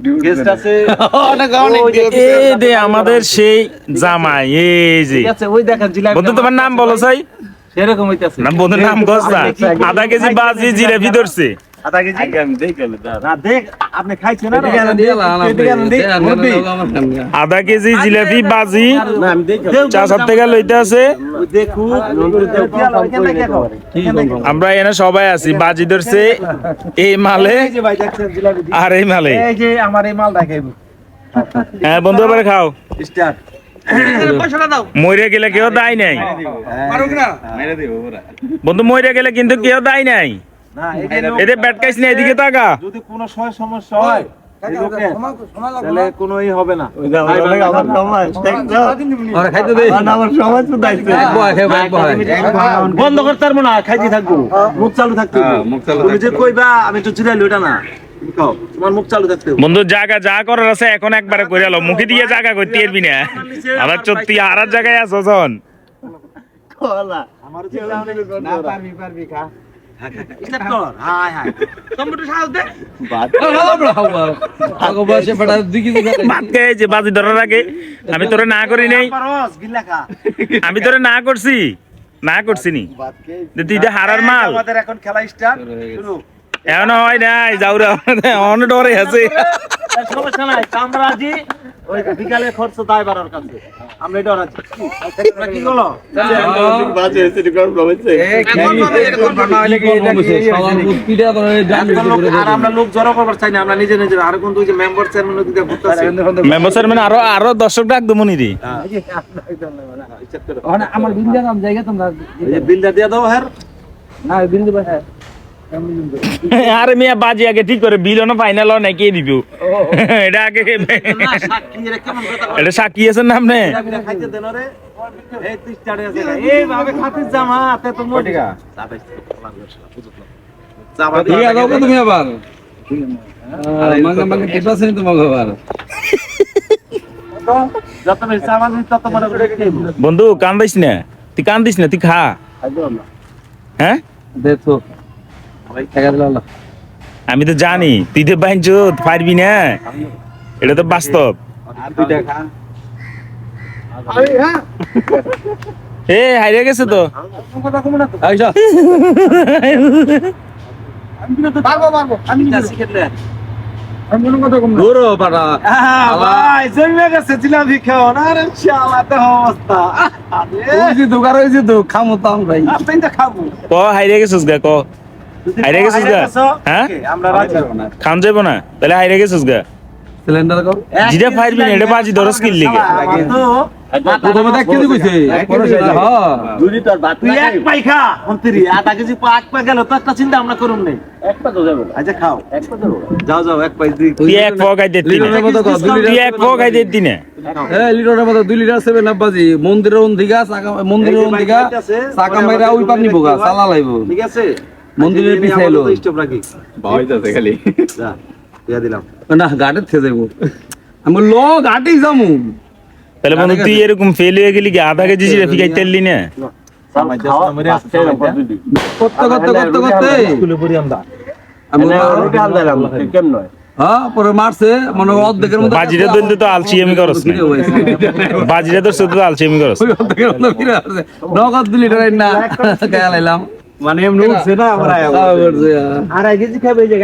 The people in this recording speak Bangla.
গেস্ট আছে এই দে আমাদের সেই জামাই এই যে ঠিক আছে ওই দেখেন জিলাপি বন্ধু তোমার নাম বলো চাই সেরকম হইতাছে না বন্ধুর নাম গজা আধা কেজি বাজি জিলাপি ধরছে আধা কেজি আগে আমি দেখে না দেখ আপনি খাইছেন না আধা কেজি জিলাপি বাজি না আমি দেখে 4-7 টাকা লইতে আছে দেখু আমরা এখানে সবাই আছি বাজি ধরছে এই মালে এই যে ভাই দেখছেন জিলাপি আর এই মালে এই যে আমার এই মাল দেখাইবো হ্যাঁ বন্ধু এবারে খাও স্টার্ট পয়সাটা দাও মইরে গেলে কেউ দায় নাই পারো কি না মেরে দেব ওরা বন্ধু মইরে গেলে কিন্তু কেউ দায় নাই না এটা এদের ব্যাট কাইছ না এদিকে তাকা যদি কোনো সমস্যা হয় এই লোকের, তাহলে কোনোই হবে না আমার সমাজ আরে খাইতে দে আমার সমাজ তো দাইছে বন্ধ করতে পারবো না খাইতে থাকবো মুখ চালু থাকতে হবে। মুখ চালু তুমি যে কইবা আমি তো চিরাইলি ওটা না তুমি খাও, তোমার মুখ চালু থাকতে হবে। বন্ধু জায়গা যা করার আছে এখন একবারে করে আলো মুখে দিয়ে জায়গা করতে পারবি না আবার সত্যি আর এক জায়গায় আছো যখন আমারও চিন্তা না পারবি খা স্টার্ট কর হাই হাই টমেটো সাজ দে ভাত খেয়ে যে বাজি ধরার আগে আমি তোরে না করি নাই পারস গিল্লা খা আমি তোরে না করছি নি যে তুই যে হারার মাল আমাদের এখন খেলা স্টার্ট শুরু এখন হয় নাই যাওরা অন ডরে আছে সমস্যা নাই আমরা আজি ওই বিকালে খরচ দায় বাড়ার কাছে আমরা এটা রাজি তোমরা কি বলো বাজে এসে কর প্রবলেম আর আমরা লোক জড়ো করবার চাই না আমরা নিজে নিজে আর কোন দুই যে মেম্বার চেয়ারম্যান দিতে ঘুরতাছি মেম্বার স্যার মানে আরো দর্শক ডাক দেবো নি আমার বিল দেন জায়গা তোমরা এই যে বিলটা দিয়ে দাও হ্যাঁ না বিল দিবা হ্যাঁ আরে মিয়া বাজি আগে ঠিক করে বিল না ফাইনাল নাই কে দিব এটা আগে না সাক্ষী এর কেমন কথা এটা সাক্ষী আছেন না আপনি এটা খাইতে দেন রে এই তুই স্টার্টে আছে এই ভাবে খাতির জামা তে তো মোটি জামা ঠিক আছে দাও তুমি আবার মানে কেটে আছে তোমার আবার যত বেশি জামা দিস তত মনে করে খাইবো বন্ধু কান্দিস না তুই খা হ্যাঁ দেখো টাকা দিলা আমি তো জানি তুই তো বাইঞ্চ পারবি না এটা তো বাস্তব দুইটা খা এ হারিয়ে গেছে তো কথা কম না তো আইসা আমি না শিখলে আমি মনে কথা কম দূর পাড়া ভাই জমে গেছে জিলাপি খাও না রে শালা তো অবস্থা ওই যে দোকান হইছে তো খামো তো আমরা আপনি তো খাবো ক হারিয়ে গেছিস গা ক হারিয়ে গেছিস গা হ্যাঁ আমরা রাজি খান যাবো না তাহলে হারিয়ে গেছিস গা সিলিন্ডার কো যেটা পারবি না এটা বাজি ধরস কিল লিগে প্রথমে দেখ কি কইছে হ্যাঁ 2 লিটার ভাত তুই এক পাই খা মন্ত্রী আধা কেজি এক পা গেল তো একটা চিন্তা আমরা করুম নেই একটা তো যাবে আচ্ছা খাও একটা দেবো যাও যাও এক পাই দুই তুই এক ফক আই দিতি না তুই এক ফক আই দিতি না এই লিটারের মতো 2 লিটার 7 আপ বাজি মন্দিরের ওন্দিগা মন্দিরের ওন্দিগা চাকা মাইরা ওই পানি বোগা চালা লাইবো ঠিক আছে মন্দিরের পিছাইলো স্টপ রাখি ভাইতাছে খালি যা দিয়া দিলাম না গাড়িতে থেকে যাইবো আমি ল গাড়ি যামু তাহলে বন্ধু তুই এরকম ফেল হয়ে গেলি কি আধা কেজি জিলাপি খাইতে পারলি না করতে স্কুলে পড়ি আমরা আমি রুটি হাল দিলাম কেমন নয় হ্যাঁ পরে মারছে মনে অর্ধেকের মধ্যে বাজিরে দইতে তো আলসি আমি করস না বাজিরে তো শুধু আলসি আমি করস ওই অর্ধেকের মধ্যে ফিরে আসছে নগদ 2 লিটার না গায়া লাইলাম মানে এমনি উঠছে না আমরা তারপর যে আর এক কেজি খাবে এই জায়গায়